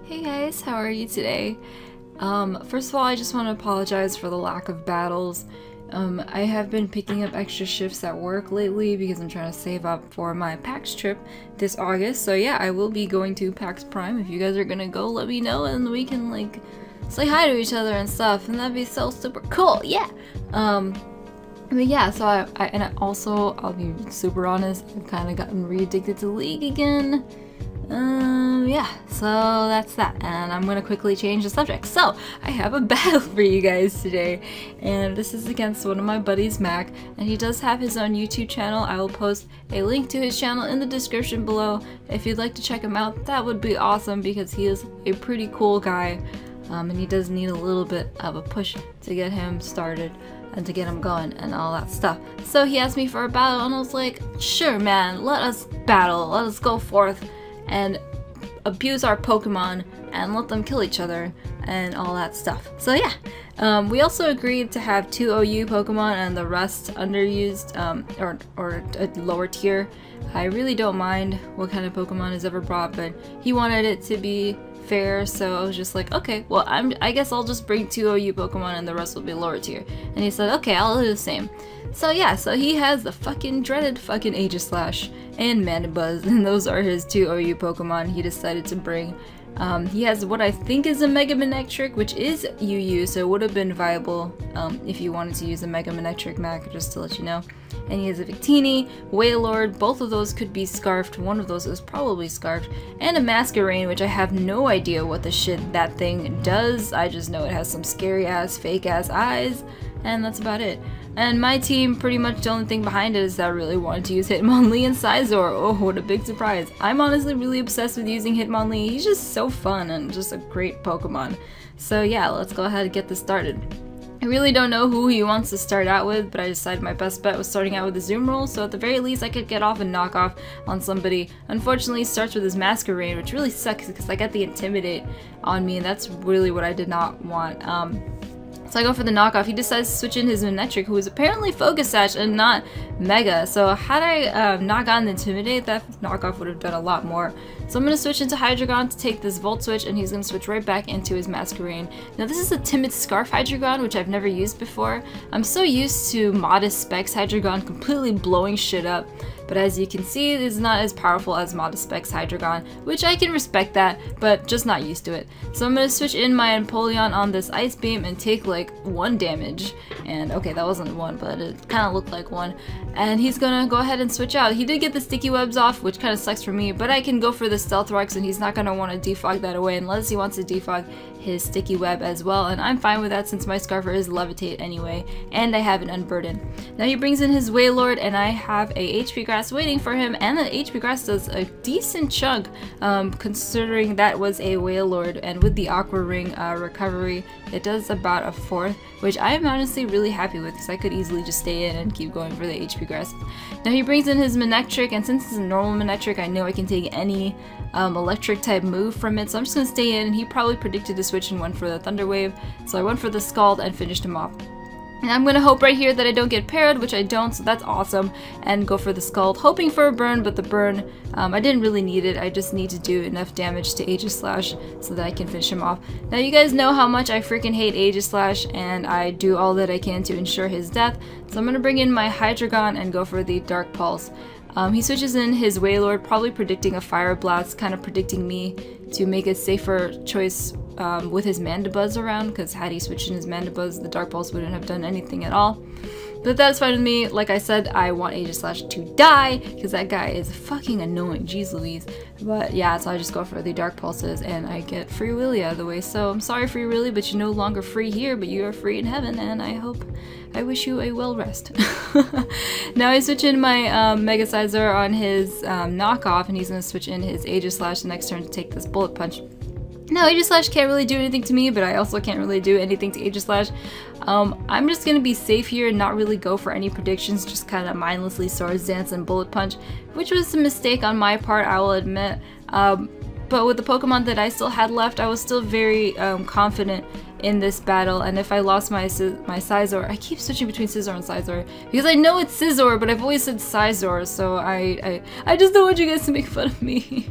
Hey guys, how are you today? First of all, I just want to apologize for the lack of battles. I have been picking up extra shifts at work lately because I'm trying to save up for my PAX trip this August. So yeah, I will be going to PAX Prime. If you guys are gonna go, let me know and we can like say hi to each other and stuff, and that'd be so super cool. Yeah. But yeah, so I'll be super honest, I've kind of gotten re-addicted to League again. Yeah, so that's that, and I'm gonna quickly change the subject. So, I have a battle for you guys today, and this is against one of my buddies, Mac, and he does have his own YouTube channel. I will post a link to his channel in the description below. If you'd like to check him out, that would be awesome, because he is a pretty cool guy, and he does need a little bit of a push to get him started and to get him going and all that stuff. So he asked me for a battle, and I was like, sure man, let us battle, let us go forth and abuse our Pokemon and let them kill each other and all that stuff. So yeah, we also agreed to have 2 OU Pokemon and the rest underused, or a lower tier. I really don't mind what kind of Pokemon is ever brought, but he wanted it to be fair, so I was just like, okay, well I guess I'll just bring 2 OU Pokemon and the rest will be lower tier. And he said, okay, I'll do the same. So yeah, so he has the fucking dreaded fucking aegislash and Mandibuzz, and those are his 2 OU Pokemon he decided to bring. He has what I think is a Mega Manectric, which is UU, so it would have been viable if you wanted to use a Mega Manectric Mac, just to let you know. And he has a Victini, Wailord, both of those could be Scarfed, one of those is probably Scarfed, and a Masquerain, which I have no idea what the shit that thing does. I just know it has some scary ass, fake ass eyes, and that's about it. And my team, pretty much the only thing behind it is that I really wanted to use Hitmonlee and Scizor. Oh, what a big surprise. I'm honestly really obsessed with using Hitmonlee. He's just so fun and just a great Pokemon. So yeah, let's go ahead and get this started. I really don't know who he wants to start out with, but I decided my best bet was starting out with the Zoom Roll, so at the very least I could get off and knock off on somebody. Unfortunately, he starts with his Masquerain, which really sucks because I got the Intimidate on me, and that's really what I did not want. So I go for the knockoff. He decides to switch in his Manectric, who is apparently Focus Sash and not Mega. So had I not gotten the Intimidate, that knockoff would have done a lot more. So I'm going to switch into Hydreigon to take this Volt Switch, and he's going to switch right back into his Masquerain. Now this is a Timid Scarf Hydreigon, which I've never used before. I'm so used to Modest Specs Hydreigon completely blowing shit up, but as you can see, it is not as powerful as Modest Specs Hydreigon, which I can respect that, but just not used to it. So I'm going to switch in my Empoleon on this Ice Beam and take like 1 damage, and okay, that wasn't 1, but it kind of looked like 1, and he's gonna go ahead and switch out. He did get the Sticky Webs off, which kind of sucks for me, but I can go for the Stealth Rocks, and he's not gonna want to defog that away unless he wants to defog his Sticky Web as well, and I'm fine with that since my Scarfer is Levitate anyway, and I have an Unburden. Now he brings in his Wailord, and I have a HP Grass waiting for him, and the HP Grass does a decent chunk, considering that was a Wailord, and with the Aqua Ring recovery, it does about a 4th, which I am honestly really happy with, because I could easily just stay in and keep going for the HP Grass. Now he brings in his Manectric, and since it's a normal Manectric, I know I can take any electric type move from it, so I'm just going to stay in, and he probably predicted to switch and went for the Thunder Wave, so I went for the Scald and finished him off. And I'm going to hope right here that I don't get parried, which I don't, so that's awesome, and go for the Scald, hoping for a burn, but the burn, I didn't really need it. I just need to do enough damage to Aegislash so that I can finish him off. Now you guys know how much I freaking hate Aegislash, and I do all that I can to ensure his death, so I'm going to bring in my Hydreigon and go for the Dark Pulse. He switches in his Wailord, probably predicting a Fire Blast, kind of predicting me to make a safer choice with his Mandibuzz around, because had he switched in his Mandibuzz, the Dark Pulse wouldn't have done anything at all. But that's fine with me. Like I said, I want Aegislash to die, because that guy is fucking annoying, jeez Louise. But yeah, so I just go for the Dark Pulses, and I get Free Willy out of the way. So I'm sorry, Free Willy, but you're no longer free here, but you are free in heaven, and I wish you a well rest. Now I switch in my Mega Scizor on his knockoff, and he's going to switch in his Aegislash the next turn to take this Bullet Punch. Now Aegislash can't really do anything to me, but I also can't really do anything to Aegislash. I'm just going to be safe here and not really go for any predictions, just kind of mindlessly Swords Dance and Bullet Punch, which was a mistake on my part, I will admit. But with the Pokemon that I still had left, I was still very confident in this battle, and if I lost my Scizor, I keep switching between Scizor and Scizor because I know it's Scizor, but I've always said Scizor, so I just don't want you guys to make fun of me.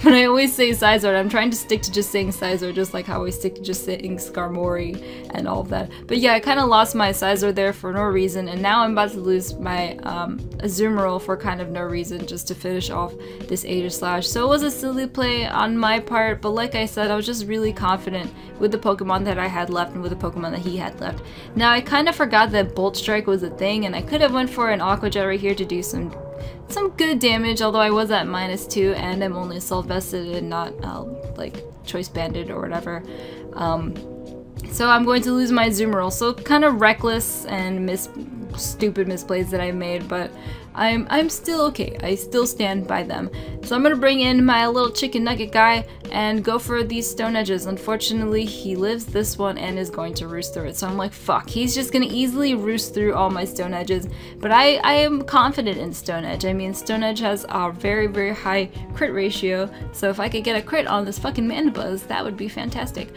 But I always say Scizor, and I'm trying to stick to just saying Scizor, just like how I stick to just saying Skarmory and all of that. But yeah, I kind of lost my Scizor there for no reason, and now I'm about to lose my Azumarill for kind of no reason, just to finish off this aegislash. So it was a silly play on my part, but like I said, I was just really confident with the Pokemon that I had left and with the Pokemon that he had left. Now I kind of forgot that Bolt Strike was a thing, and I could have went for an Aqua Jet right here to do some good damage, although I was at -2 and I'm only Assault Vested and not like Choice Banded or whatever. So I'm going to lose my Azumarill, so kind of reckless and stupid misplays that I made, but I'm still okay. I still stand by them. So I'm gonna bring in my little chicken nugget guy and go for these Stone Edges. Unfortunately, he lives this one and is going to roost through it. So I'm like, fuck, he's just gonna easily roost through all my Stone Edges. But I am confident in Stone Edge. I mean, Stone Edge has a very, very high crit ratio, so if I could get a crit on this fucking Mandibuzz, that would be fantastic.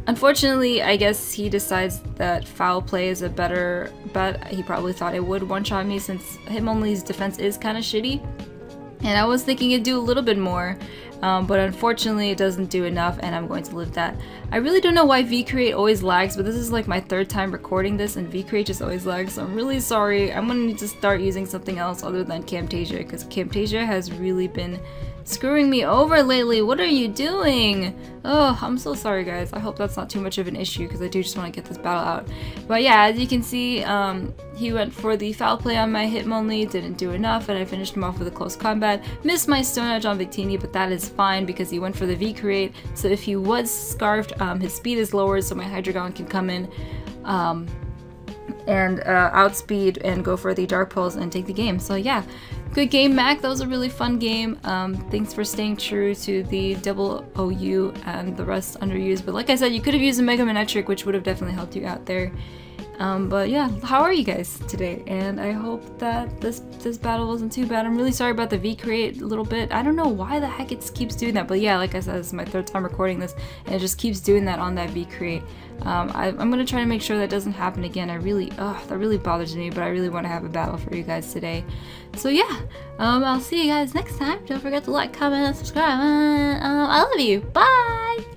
Unfortunately, I guess he decides that Foul Play is a better bet. He probably thought it would one-shot me since Hitmonlee's defense is kind of shitty. And I was thinking it'd do a little bit more, but unfortunately it doesn't do enough, and I'm going to live that. I really don't know why VCreate always lags, but this is like my 3rd time recording this and VCreate just always lags, so I'm really sorry. I'm gonna need to start using something else other than Camtasia, because Camtasia has really been screwing me over lately. What are you doing? Oh, I'm so sorry guys. I hope that's not too much of an issue because I do just want to get this battle out. But yeah, as you can see, he went for the Foul Play on my Hitmonlee, didn't do enough, and I finished him off with a close combat. Missed my Stone Edge on Victini, but that is fine because he went for the V-Create, so if he was Scarfed, his speed is lowered, so my Hydreigon can come in and outspeed and go for the Dark Pulse and take the game. So yeah, good game, Mac. That was a really fun game. Thanks for staying true to the double OU and the rest underused. But like I said, you could have used a Mega Manectric, which would have definitely helped you out there. But yeah, how are you guys today? And I hope that this battle wasn't too bad. I'm really sorry about the V-Create a little bit. I don't know why the heck it keeps doing that, but yeah, like I said, this is my 3rd time recording this, and it just keeps doing that on that V-Create. I'm gonna try to make sure that doesn't happen again. That really bothers me, but I really want to have a battle for you guys today. So yeah, I'll see you guys next time. Don't forget to like, comment, and subscribe. I love you. Bye!